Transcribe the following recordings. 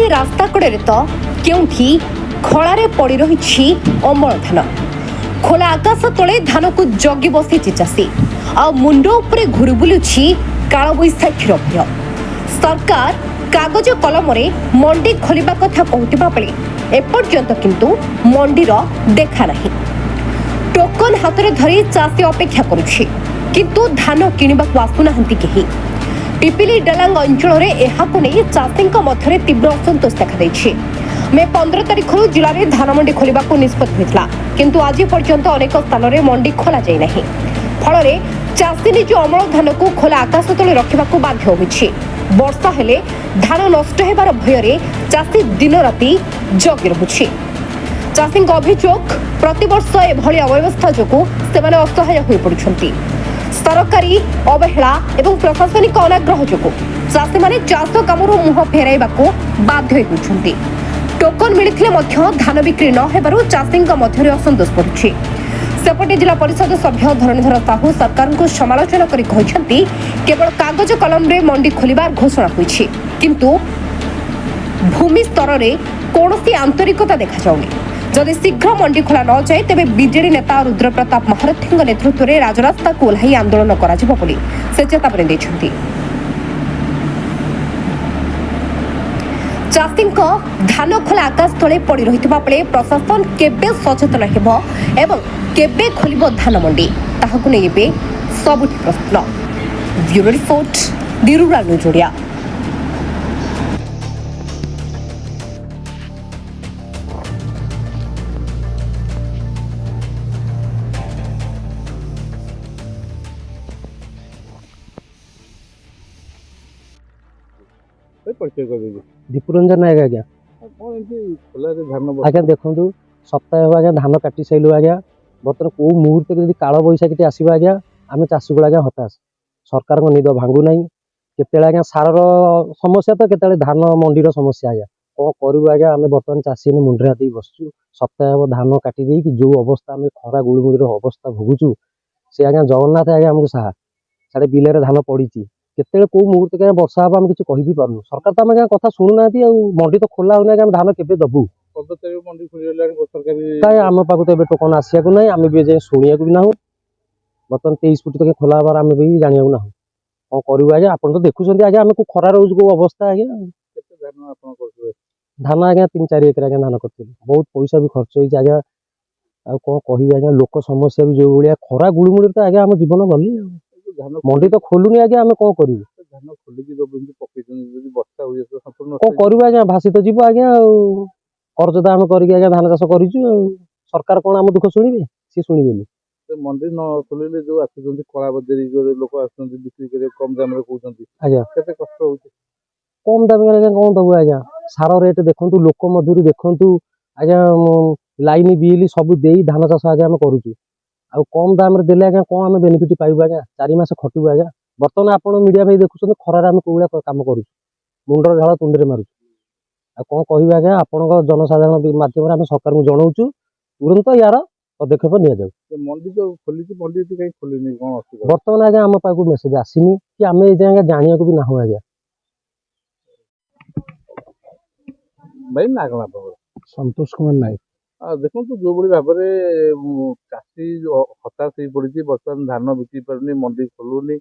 रास्ता कड़े तो केउठी खଳାରେ पड़ी रही अमल धान खोला आकाश तले धान को जगी बसी चाषी आ मुंड उपरे घुरी बुलुछि काल बैशाखीर भय। सरकार कागज कलम मंडी खोलिबा कथा कहूतिबा बेले एपर्यंत किंतु मंडीर देखा नहीं। टोकन हाथ में धरी चाषी अपेक्षा करुछि किंतु धान किणवाक आसुनाहांती केही। पिपिली डलांग अंचल में चाषी मध्य तीव्र असंतोष देखा मे 15 तारिख जिले में धान मंडी खोल निष्पत्ति होता किंतु आज पर्यंत अनेक स्थान में मंडी खोल जाए फल चाषी निज अमल धान को खोला आकाश तले रखा बाध्य होइछि। वर्षा हेले धान नष्ट होबार भय चाषी दिन राति जगी रहुछि। चाषी अभियोग प्रतिवर्ष एभली अव्यवस्था जोगु सेमाने असहाय होई पड़ुछंती। सरकारी अवहेला एवं प्रशासनिक अनाग्रह जोगु चाषी माने चाष कामरू मुह फेराइबाकू बाध्य होउछंती। टोकन मिलिथिले मध्य धान बिक्री न हेबारु चाषींक मध्यरे असंतोष बढ़ुछि। सेपटे जिला परिषद सभ्य धरणीधर साहू सरकार को समालोचना करी कहिसंती केवल कागज कलम रे मंडी खोलिबार घोषणा होइछि किंतु भूमि स्तर रे कोनोसी आंतरिकता देखा जाउनी। जदि शीघ्र मंडी खोला न जाए तेबे बीजेडी नेता रुद्र प्रताप महारथी नेतृत्व में राजरास्ता को ओह्लाई आंदोलन कराजिबो बोली से चेतावनी दैछंती। चाषी धान खोला आकाश तले पड़ी रही बेले प्रशासन केबे सचेतन हेबो एवं केबे खोलिबो धान मंडी ताहाकु नै एबे सबुठी प्रश्न। ब्यूरो रिपोर्ट दी रूराल न्यूज ओडिया। दीपुरंजन नायक आज्ञा आज्ञा देखु सप्ताह आज्ञा धान काटी सारू आज्ञा बर्तमान कौ मुहूर्त जब काल बैशाखी आसो आज्ञा आम चाषी को आज्ञा हताश सरकार निद भांगू ना केत आज्ञा सार समस्या तो केत धान मंडीर समस्या आज्ञा कौन करूँ आज्ञा आम बर्तमान चाषी मुंडे हाथ बसचु सप्ताह धान काटी जो अवस्था आम खरा गुड़मुड़ अवस्था भोगुचु से आज्ञा जगन्नाथ आज्ञा आमको साहा साढ़े बिल धान पड़ी केत कौ मुहूर्त क्या वर्षा हम आम किसी कही पार्नु सरकार तो आम कथा शुणुना मंडी तो खोला होना आम धान के दबू कहीं आम पाक तो टोकन आसिया ना आम भी शुणा भी ना बर्तमान 23 फुट तक खोला हबार आम भी जाना ना कौन करूँ आज्ञा आप तो देखुं आज्ञा आम को खरा रोज को अवस्था आज्ञा धान आज्ञा 3-4 एकर आज्ञा धान कर बहुत पैसा भी खर्च हो आज्ञा आ कौन कह आज्ञा लोक समस्या भी जो भाया खरा गुड़मुड़ तो आज्ञा आम जीवन गली मंडी तो खोलुनी आज्ञा आम कौन करूँ कौन करूँ आज्ञा भासी तो जीव आज्ञा कर्ज तो आम कर धान चाष कर सरकार कौन आम दुख शुणे सी शुणे मंडी न खोलिले जो आसुचंती कला बजारी लोक आसुचंती बिक्री करे कम दाम रे कहउचंती आज्ञा केते कष्ट होउची कम दाम रे कौन दबु आज्ञा सार रेट देखंतु लोक मजूरी देखंतु आज्ञा लाइन बिल सब देई धान चाष आज्ञा आम करूचु आ कम दाम रे देले आज्ञा कौन आम बेनिफिट पाइबु आज्ञा 4 मास खटिबु आज्ञा बर्तमान आपण मीडिया भाई देखुचंती खरारे आम कोउला काम करूचु मुंडर झाल तुंडरे मारुचु आ कौन कहबे आज्ञा आपनका जनसाधारण माध्यम रे आम सरकार को जणाउचु तुरंत यार पदक्षेप निया जाउ मंडी तो खोली मंडी कहीं खोलिनी कौन असुविधा बर्तमान आज्ञा आम पाक मेसेज आसीनी कि आम ए जाए जानिया को भी ना हो आज्ञा भाई ना कला संतोष कुमार नायक देखो जो भाई भाव में चाषी हताश हो पड़ी बर्तमान धान बिक्री पारुनी मंडी खोलुनी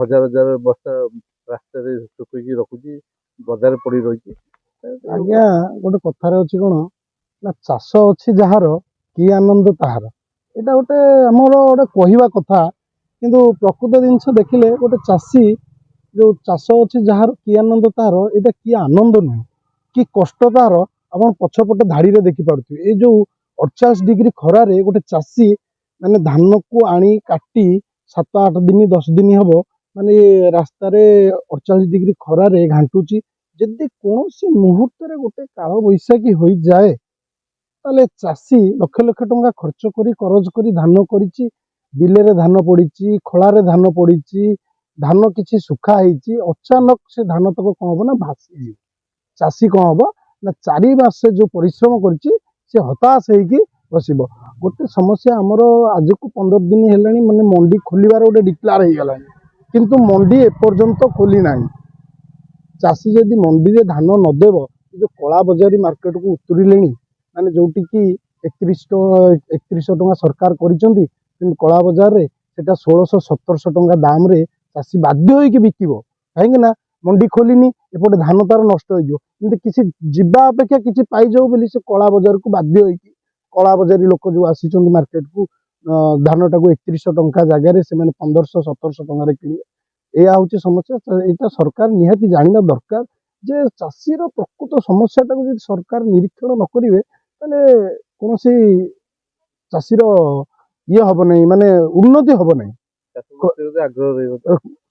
हजार हजार बस्ता रास्ता सुखी रखुची बजार पड़ी रही आज्ञा गोटे कथार अच्छी कौन ना चाष अच्छी जार कि आनंद ताहार यहाँ गोटे आमर गोटे कहवा कथा किंतु प्रकृत जिनस देखिले गोटे चाषी जो चाष अच्छी जार कि आनंद ताहार यहाँ कि आनंद नुह कि कष्ट तार आप पछपटे धाड़ी देखिपे ये जो 48 डिग्री खरार गोटे चाषी माने धान को आनी काटी 7-8 दिन 10 दिन हम माने रास्तार 48 डिग्री खरार घांटुची जदि कौन मुहूर्त गोटे काल बैशाखी हो जाए ताले चाषी लक्ष लक्ष टंका खर्च करी करज करी धान करिछि बिलेरे धान पड़ी खलारे धान पड़ी धान किछि सुखा होइछि अचानक से धान तक कौन हम ना भासी जीव चाषी कौन हम ना 4 मास जो परिश्रम करिछि से हताश होइकी बसिबो गोटे समस्या आमर आज को 15 दिन हेलानी माने मंडी खोलिबार गोटे डिक्लेयर हो गलानी किंतु मंडी एपर्यंत खोली नाही ଚାଷୀ ଯଦି ମଣ୍ଡିରେ ଧାନ ନଦେବ ଯୋଉ କଳା ବଜାରୀ ମାର୍କେଟକୁ ଉତରିଲେଣି ମାନେ ଯୋଉଠିକି 3100 ଟଙ୍କା ସରକାର କରିଛନ୍ତି କିନ୍ତୁ କଳା ବଜାରରେ ସେଟା 1600-1700 ଟଙ୍କା ଦାମରେ ଚାଷୀ ବାଧ୍ୟ ହୋଇକି ବିକିବ କାହିଁକି ନା ମଣ୍ଡି ଖୋଲିନି ଏପଟେ ଧାନ ତାର ନଷ୍ଟ ହେଇଯିବ କିନ୍ତୁ କିଛି ଯିବା ଅପେକ୍ଷା କିଛି ପାଇଯାଉ ବୋଲି ସେ କଳା ବଜାରକୁ ବାଧ୍ୟ ହୋଇକି କଳା ବଜାରୀ ଲୋକ ଯୋଉ ଆସିଛନ୍ତି ମାର୍କେଟକୁ ଧାନଟାକୁ 3100 ଟଙ୍କା ଜାଗାରେ ସେମାନେ 1500-1700 ଟଙ୍କାରେ କିଣିବେ ଏହା ହଉଛି ସମସ୍ୟା ଏଇଟା ସରକାର ନିହାତି ଜାଣିବା ଦରକାର ଯେ ଚାଷୀର ପ୍ରକୃତ ସମସ୍ୟାଟାକୁ ଯଦି ସରକାର ନିରୀକ୍ଷଣ ନ କରିବେ ତାହେଲେ କୌଣସି ଚାଷୀର ଇଏ ହବ ନାହିଁ ମାନେ ଉନ୍ନତି ହବ ନାହିଁ ଆଗ୍ରହ ରହିବ।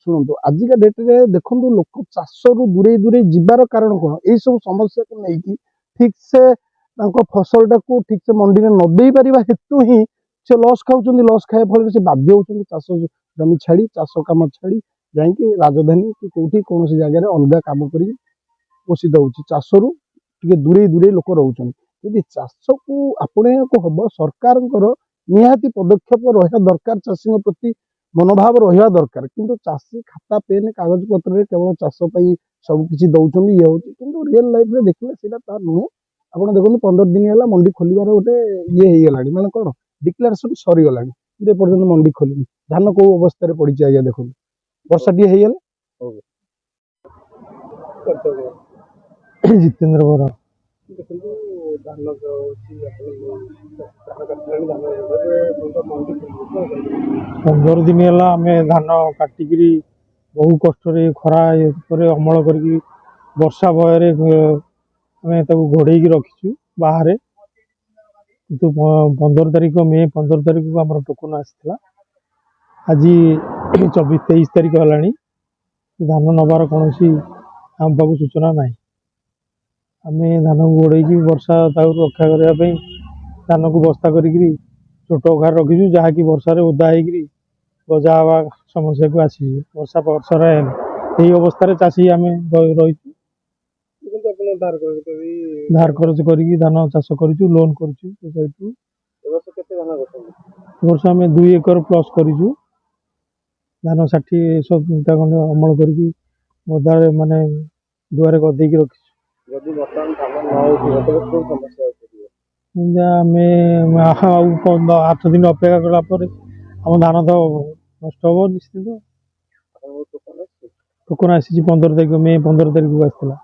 ଶୁଣନ୍ତୁ ଆଜିକା ଡେଟ୍ରେ ଦେଖନ୍ତୁ ଲୋକ ଚାଷରୁ ଦୂରେଇ ଯିବାର କାରଣ କ'ଣ ଏଇ ସବୁ ସମସ୍ୟାକୁ ନେଇକି ଠିକ୍ ସେ ତାଙ୍କ ଫସଲଟାକୁ ଠିକ୍ ସେ ମଣ୍ଡିରେ ନ ଦେଇ ପାରିବା ହେତୁ ହିଁ ସେ ଲସ୍ ଖାଉଛନ୍ତି ଲସ୍ ଖାଇବା ଫଳରେ ସେ ବାଧ୍ୟ ହେଉଛନ୍ତି ଚାଷ ଜମି ଛାଡ଼ି ଚାଷ କାମ ଛାଡ଼ି ଯାଇକି ରାଜଧାନୀ କି କୋଉଠି କୌଣସି ଜାଗାରେ ଅଲଗା କାମ କରିକି ପୋଷିତ ହେଉଛି ଚାଷରୁ ଟିକେ ଦୂରେଇ ଲୋକ ରହୁଛନ୍ତି ଯଦି ଚାଷକୁ ଆପଣେଇବାକୁ ହବ ସରକାରଙ୍କର ନିହାତି ପଦକ୍ଷେପ ରହିବା ଦରକାର ଚାଷୀଙ୍କ ପ୍ରତି ମନୋଭାବ ରହିବା ଦରକାର କିନ୍ତୁ ଚାଷୀ ଖାତା ପେନ୍ କାଗଜପତ୍ରରେ କେବଳ ଚାଷ ପାଇଁ ସବୁ କିଛି ଦଉଛନ୍ତି ଇଏ ହେଉଛି କିନ୍ତୁ ରିଅଲ ଲାଇଫରେ ଦେଖିଲେ ସେଇଟା ତା ନୁହେଁ ଆପଣ ଦେଖନ୍ତୁ 15 ଦିନ ହେଲା ମଣ୍ଡି ଖୋଲିବାର ଗୋଟେ ଇଏ ହେଇଗଲାଣି ମାନେ କ'ଣ ଡିକ୍ଲାରେସନ ସରିଗଲାଣି କିନ୍ତୁ ଏପର୍ଯ୍ୟନ୍ତ ମଣ୍ଡି ଖୋଲିନି ଧାନ କୋଉ ଅବସ୍ଥାରେ ପଡ଼ିଛି ଆଜ୍ଞା ଦେଖନ୍ତୁ ବର୍ଷା ଟିକେ ହେଇଗଲେ ଜିତେନ୍ଦ୍ର ବରା ଦେଖନ୍ତୁ ଧାନ ହେଉଛି 15 ଦିନ ହେଲା ଆମେ ଧାନ କାଟିକିରି ବହୁ କଷ୍ଟରେ ଖରା ଉପରେ ଅମଳ କରିକି ବର୍ଷା ଭୟରେ ଆମେ ତାକୁ ଘୋଡ଼େଇକି ରଖିଛୁ ବାହାରେ କିନ୍ତୁ 15 ତାରିଖ ମେ 15 ତାରିଖକୁ ଆମର ଟୋକନ ଆସିଥିଲା ଆଜି 24-23 ତାରିଖ ହେଲାଣି ଧାନ ନେବାର କୌଣସି ଆମ ପାଖକୁ ସୂଚନା ନାହିଁ ଆମେ ଧାନକୁ ଘୋଡ଼େଇକି ବର୍ଷା ଦାଉରୁ ରକ୍ଷା କରିବା ପାଇଁ ଧାନକୁ ବସ୍ତା କରିକିରି ଛୋଟ ଘରେ ରଖିଛୁ ଯାହାକି ବର୍ଷାରେ ଓଦା ହେଇକିରି ଗଜା ହେବା ସମସ୍ୟାକୁ ଆସିଛି ବର୍ଷାରେ ଏହି ଅବସ୍ଥାରେ ଚାଷୀ ଆମେ ରହିଛୁ ଧାର ଖରଚ କରିକି ଧାନ ଚାଷ କରିଛୁ ଲୋନ୍ କରିଛୁ ସୋସାଇଟିରୁ ଏ ବର୍ଷ ଆମେ 2 ଏକର ପ୍ଲସ୍ କରିଛୁ ଧାନ 60-70 କୁଇଣ୍ଟାଲ ଖଣ୍ଡେ ଅମଳ କରିକି ଗଦାରେ ମାନେ ଦୁଆରେ ଗଦେଇକି ରଖିଛୁ ଯଦି ବର୍ତ୍ତମାନ ଧାନ ନ ହେଉଥିବ ତେବେ କୋଉ ସମସ୍ୟା ଆମେ ଆଉ 8 ଦିନ ଅପେକ୍ଷା କଲା ପରେ ଆମ ଧାନ ତ ନଷ୍ଟ ହେବ ନିଶ୍ଚିତ ଟୋକନ ଆସିଛି 15 ତାରିଖ ମେ 15 ତାରିଖକୁ ଆସିଥିଲା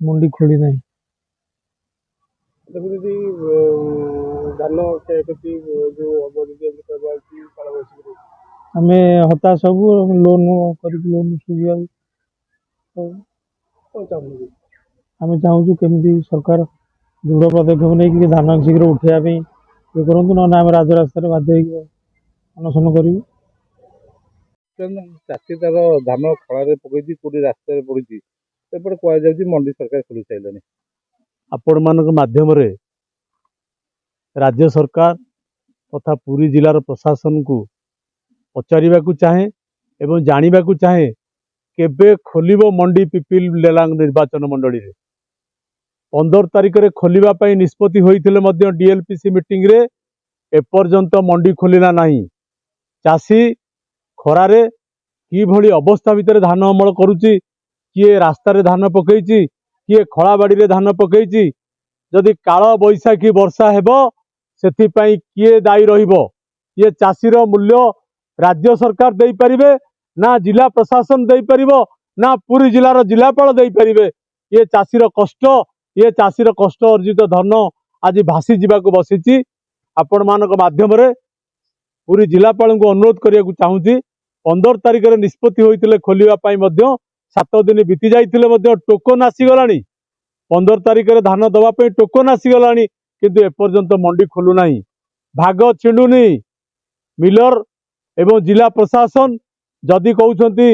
ମଣ୍ଡି ଖୋଲି ନାହିଁ ଯଦି ଧାନ କ୍ଷୟକ୍ଷତି ଯୋଉ ହବ ଯଦି ଆମେ ହତାଶ ହେବୁ ଲୋନ୍ କରିକି ଲୋନ୍ ସୁଝିବାକୁ ଆମେ ଚାହୁଁଛୁ କେମିତି ସରକାର ଦୃଢ଼ ପଦକ୍ଷେପ ନେଇକି ଧାନ ଶୀଘ୍ର ଉଠାଇବା ପାଇଁ ଇଏ କରନ୍ତୁ ନହେଲେ ଆମେ ରାଜରାସ୍ତାରେ ବାଧ୍ୟ ହେଇକି ଅନଶନ କରିବୁ ଚାଷୀ ତାର ଧାନ ଖଳାରେ ପକେଇଛି କୋଉଠି ରାସ୍ତାରେ ପଡିଛି ଏପଟେ କୁହାଯାଉଛି ମଣ୍ଡି ସରକାର ଖୋଲି ସାରିଲାଣି ଆପଣମାନଙ୍କ ମାଧ୍ୟମରେ ରାଜ୍ୟ ସରକାର ତଥା ପୁରୀ ଜିଲ୍ଲାର ପ୍ରଶାସନକୁ ପଚାରିବାକୁ ଚାହେଁ ଏବଂ ଜାଣିବାକୁ ଚାହେଁ କେବେ ଖୋଲିବ ମଣ୍ଡି ପିପିଲ ଲେଲାଙ୍ଗ ନିର୍ବାଚନ ମଣ୍ଡଳୀରେ 15 ତାରିଖରେ ଖୋଲିବା ପାଇଁ ନିଷ୍ପତ୍ତି ହୋଇଥିଲେ ମଧ୍ୟ ଡିଏଲପିସି ମିଟିଂରେ ଏପର୍ଯ୍ୟନ୍ତ ମଣ୍ଡି ଖୋଲିଲା ନାହିଁ ଚାଷୀ ଖରାରେ କିଭଳି ଅବସ୍ଥା ଭିତରେ ଧାନ ଅମଳ କରୁଛି କିଏ ରାସ୍ତାରେ ଧାନ ପକେଇଛି କିଏ ଖଳାବାଡ଼ିରେ ଧାନ ପକେଇଛି ଯଦି କାଳ ବୈଶାଖୀ ବର୍ଷା ହେବ ସେଥିପାଇଁ କିଏ ଦାୟୀ ରହିବ ଇଏ ଚାଷୀର ମୂଲ୍ୟ ରାଜ୍ୟ ସରକାର ଦେଇପାରିବେ ନା ଜିଲ୍ଲା ପ୍ରଶାସନ ଦେଇପାରିବ ନା ପୁରୀ ଜିଲ୍ଲାର ଜିଲ୍ଲାପାଳ ଦେଇପାରିବେ ଇଏ ଚାଷୀର କଷ୍ଟ ଅର୍ଜିତ ଧନ ଆଜି ଭାସି ଯିବାକୁ ବସିଛି ଆପଣମାନଙ୍କ ମାଧ୍ୟମରେ ପୁରୀ ଜିଲ୍ଲାପାଳଙ୍କୁ ଅନୁରୋଧ କରିବାକୁ ଚାହୁଁଛି 15 ତାରିଖରେ ନିଷ୍ପତ୍ତି ହୋଇଥିଲେ ଖୋଲିବା ପାଇଁ ମଧ୍ୟ 7 ଦିନ ବିତି ଯାଇଥିଲେ ମଧ୍ୟ ଟୋକନ ଆସିଗଲାଣି 15 ତାରିଖରେ ଧାନ ଦେବା ପାଇଁ ଟୋକନ ଆସିଗଲାଣି କିନ୍ତୁ ଏପର୍ଯ୍ୟନ୍ତ ମଣ୍ଡି ଖୋଲୁନାହିଁ ଭାଗ ଛିଣ୍ଡୁନି ମିଲର ଏବଂ ଜିଲ୍ଲା ପ୍ରଶାସନ ଯଦି କହୁଛନ୍ତି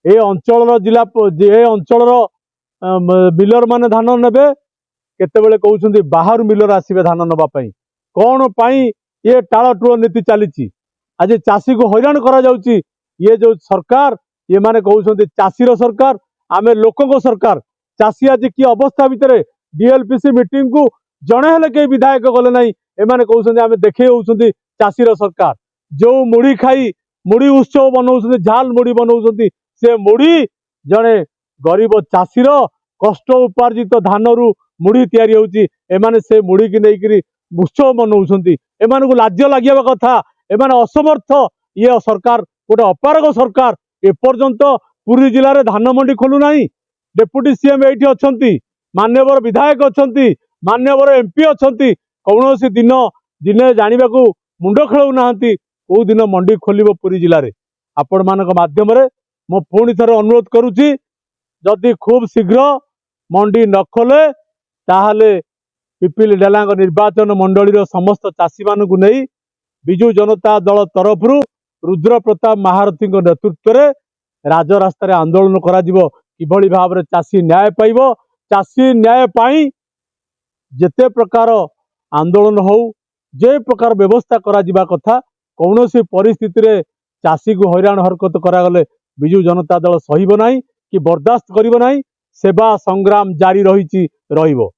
ଏ ଅଞ୍ଚଳର ମିଲର ମାନେ ଧାନ ନେବେ କେତେବେଳେ କହୁଛନ୍ତି ବାହାରୁ ମିଲର ଆସିବେ ଧାନ ନେବା ପାଇଁ କ'ଣ ପାଇଁ ଏ ଟାଳଟୁଳ ନୀତି ଚାଲିଛି ଆଜି ଚାଷୀକୁ ହଇରାଣ କରାଯାଉଛି ଇଏ ଯୋଉ ସରକାର ଏମାନେ କହୁଛନ୍ତି ଚାଷୀର ସରକାର ଆମେ ଲୋକଙ୍କ ସରକାର ଚାଷୀ ଆଜି କି ଅବସ୍ଥା ଭିତରେ ଡିଏଲପିସି ମିଟିଂକୁ ଜଣେ ହେଲେ କେହି ବିଧାୟକ ଗଲେ ନାହିଁ ଏମାନେ କହୁଛନ୍ତି ଆମେ ଦେଖେଇ ହେଉଛନ୍ତି ଚାଷୀର ସରକାର ଯୋଉ ମୁଢ଼ି ଖାଇ ମୁଢ଼ି ଉତ୍ସବ ବନଉଛନ୍ତି ଝାଲ ମୁଢ଼ି ବନଉଛନ୍ତି से मुढ़ी जड़े गरीब चाषीर कष्ट उपार्जित धानरू मुढ़ी तैयारी होउची एमाने से मुढ़ी की नहीं उत्सव मनाउछंती एमानकु लाज्य लागिबा कथा एमाने असमर्थ ये सरकार गोटे अपारग सरकार एपर्यंत पुरी जिले में धान मंडी खोलु नाही डेप्यूटी सीएम एठी अछंती मान्यवर विधायक अछंती मान्यवर एमपी अछंती कौनसी दिन दिने जानिबाकू मुंड खेलौ नाहंती को दिन मंडी खोलिबो पुरी जिले में आपण मानक माध्यम रे मो पुणी थरे अनुरोध करुची जदि खूब शीघ्र मंडी न खोले ताहले पिपिली डेलांग निर्वाचन मंडली समस्त चाषी मानकु नहीं विजु जनता दल तरफ रुद्र प्रताप महारथी नेतृत्व में राजरास्तार आंदोलन करा किभली भाव में चाषी न्याय पाइब चाषी न्याय पाई जेते प्रकार आंदोलन हो जे प्रकार व्यवस्था करा जिबा कथा कौन सी परिस्थिति रे चाषी को हैरान हरकत करागले विजु जनता दल सहिब नाही कि बर्दाश्त करिब नाही सेवा संग्राम जारी रहिछि रहिबो।